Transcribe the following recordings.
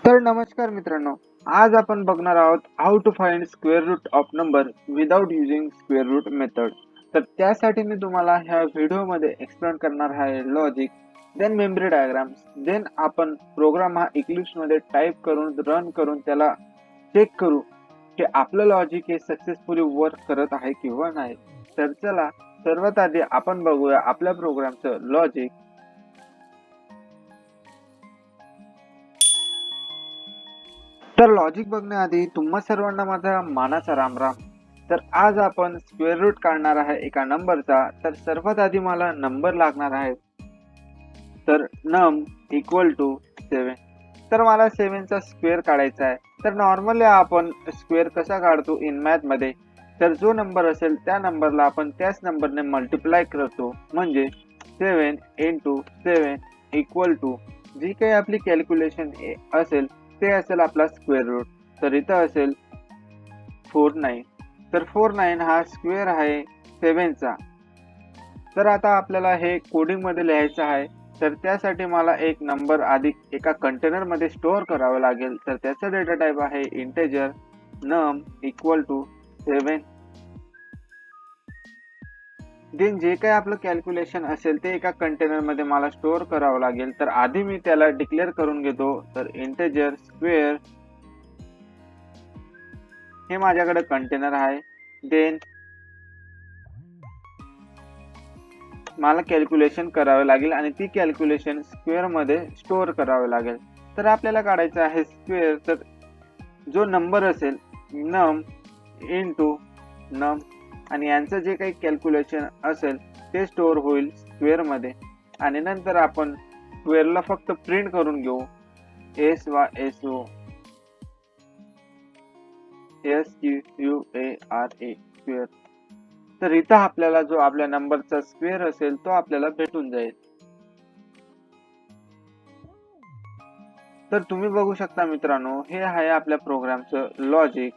तर नमस्कार मित्रांनो, आज आपण बघणार आहोत how to find square root of number without using square root method. तर त्यासाठी मी तुम्हाला ह्या व्हिडिओमध्ये एक्सप्लेन करणार आहे logic, then memory diagrams, then आपण प्रोग्राम हा इक्लिप्समध्ये टाईप करून रन करून त्याला चेक करू की आपलं लॉजिक हे सक्सेसफुली वर्क करत आहे किंवा नाही. तर चला सर्वात आधी आपण बघूया आपल्या प्रोग्रामचं लॉजिक. तर लॉजिक बघण्याआधी तुम्हा सर्वांना माझा मानाचा रामराम. तर आज आपण स्क्वेअर रूट काढणार आहे एका नंबरचा. तर सर्वात आधी मला नंबर लागणार आहे. तर नम इक्वल टू 7. तर मला 7 चा स्क्वेअर काढायचा आहे. तर नॉर्मली आपण स्क्वेअर कसा काढतो इन मॅथ मध्ये, तर जो नंबर असेल त्या नंबरला आपण त्याच नंबरने मल्टिप्लाय करतो. म्हणजे 7 इंटू 7 इक्वल टू जी काही आपली कॅल्क्युलेशन असेल ते असेल आपला स्क्वेअर रूट. तर इथं असेल 49. तर 49 हा स्क्वेअर आहे 7 चा. तर आता आपल्याला हे कोडिंग मध्ये लिहायचं आहे. तर त्यासाठी मला एक नंबर आधी एका कंटेनर मध्ये स्टोअर करावा लागेल. तर त्याचा डेटा टाइप आहे integer num equal to 7. Then जे काही आपलं कॅल्क्युलेशन असेल ते एका कंटेनर मध्ये मला स्टोअर करावं लागेल. तर आधी मी त्याला डिक्लेअर करून घेतो. तर इंटेजर स्क्वेअर हे माझ्याकडे कंटेनर आहे. देन मला कॅल्क्युलेशन करावे लागेल आणि ती कॅल्क्युलेशन स्क्वेअर मध्ये स्टोअर करावे लागेल. तर आपल्याला काढायचं आहे स्क्वेअर. तर जो नंबर असेल नम इंटू नम आणि यांचं जे काही कॅल्क्युलेशन असेल ते स्टोअर होईल स्क्वेअर मध्ये. आणि नंतर आपण स्क्वेअरला फक्त प्रिंट करून घेऊ. SYSO SQUARA square. तर इथं आपल्याला जो आपल्या नंबरचा स्क्वेअर असेल तो आपल्याला भेटून जाईल. तर तुम्ही बघू शकता मित्रांनो, हे आहे आपल्या प्रोग्रामचं लॉजिक.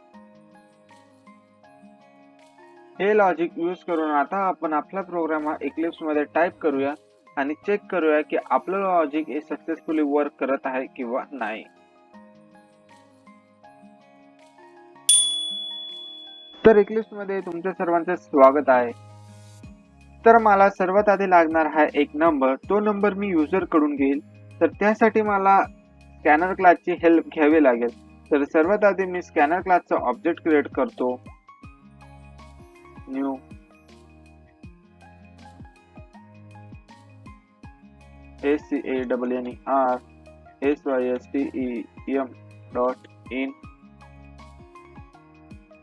हे लॉजिक यूज करून आता आपण आपला प्रोग्राम हा इक्लिप्स मध्ये टाईप करूया आणि चेक करूया की आपलं लॉजिक हे सक्सेसफुली वर्क करत आहे किंवा नाही. तर इक्लिप्स मध्ये तुमच्या सर्वांचे स्वागत आहे. तर मला सर्वात आधी लागणार आहे एक नंबर. तो नंबर मी युजर कडून घेईल. तर त्यासाठी मला स्कॅनर क्लासची हेल्प घ्यावी लागेल. तर सर्वात आधी मी स्कॅनर क्लासचा ऑब्जेक्ट क्रिएट करतो. न्यू SCANNERSYSTEM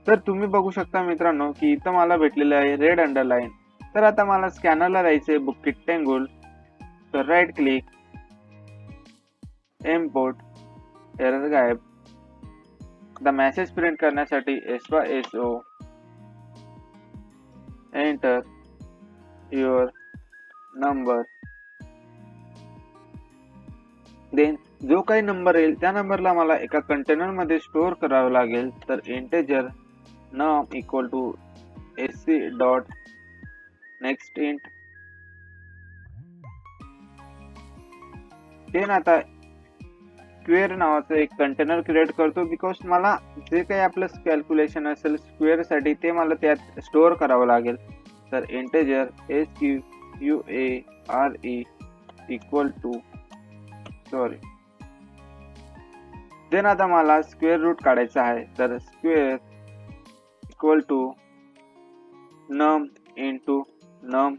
तर तुम्ही बघू शकता मित्रांनो की इथं मला भेटलेलं आहे रेड अंडरलाईन. तर आता मला स्कॅनरला जायचंय बुक रेक्टेंगल. तर राईट क्लिक, इम्पोर्ट एरर गायब. आता मेसेज प्रिंट करण्यासाठी SYSO enter your number. Then जो काही नंबर येईल त्या नंबरला मला एका कंटेनर मध्ये स्टोअर करावं लागेल. तर integer num equal to SC dot next int. Then आता स्क्वेअर नावाचं एक कंटेनर क्रिएट करतो. बिकॉज मला जे काही आपलं कॅल्क्युलेशन असेल स्क्वेअर साठी ते मला त्यात स्टोअर करावं लागेल. तर integer SQUARE equal to then आता मला स्क्वेअर रूट काढायचा आहे. तर square equal to num into num.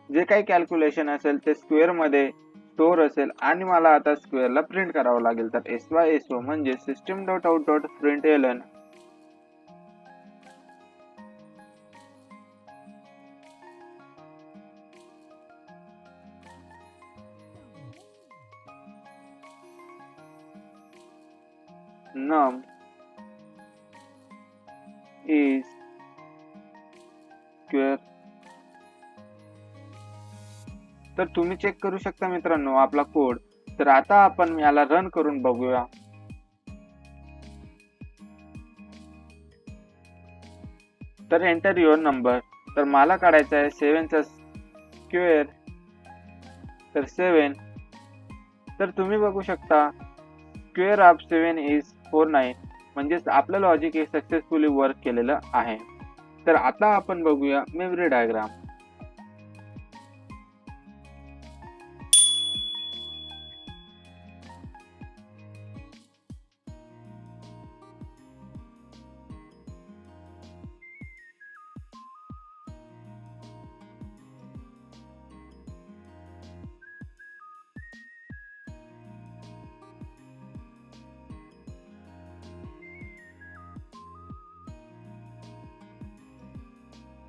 जे काही कॅल्क्युलेशन असेल ते स्क्वेअर मध्ये स्टोअर असेल आणि मला आता स्क्वेअरला प्रिंट करावं लागेल. तर SYSO म्हणजे system dot out dot println num is square. तर तुम्ही चेक करू शकता मित्रांनो आपला कोड. तर आता आपण याला रन करून बघूया. तर एंटर युअर नंबर. तर मला काढायचा आहे 7 चा स्क्वेअर. तर 7. तर तुम्ही बघू शकता स्क्वेअर ऑफ 7 इज 49. म्हणजेच आपलं लॉजिक हे सक्सेसफुली वर्क केलेलं आहे. तर आता आपण बघूया मेमरी डायग्राम.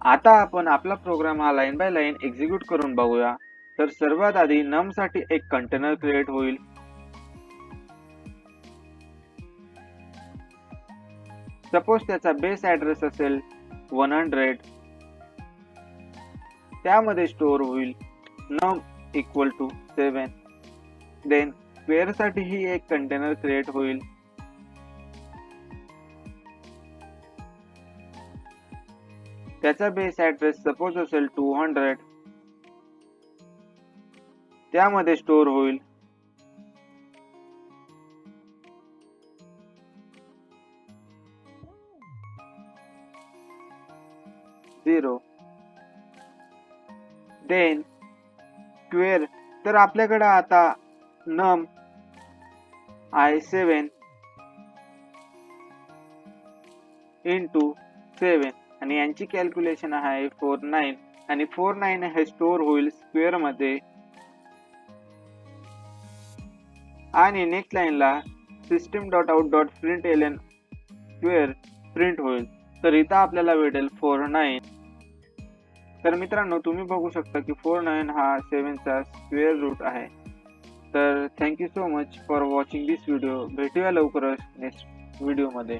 आता आपण आपला प्रोग्राम हा लाईन बाय लाईन एक्झिक्यूट करून बघूया. तर सर्वात आधी नम साठी एक कंटेनर क्रिएट होईल. सपोज त्याचा बेस ऍड्रेस असेल 100. त्यामध्ये स्टोअर होईल num equal to 7. Then square साठी ही एक कंटेनर क्रिएट होईल. त्याचा बेस ऍड्रेस सपोज असेल 200. त्यामध्ये स्टोअर होईल झिरो. देन स्क्वेअर, तर आपल्याकडे आता num आहे 7 इंटू 7 आणि यांची कॅल्क्युलेशन आहे 49 आणि 49 हे स्टोअर होईल स्क्वेअर मध्ये. आणि नेक्स्ट लाईनला system dot out dot println square print होईल. तर इथं आपल्याला भेटेल 49. तर मित्रांनो, तुम्ही बघू शकता की 49 हा 7 चा स्क्वेअर रूट आहे. तर thank you so much for watching this video. भेटूया लवकरच नेक्स्ट व्हिडिओ मध्ये.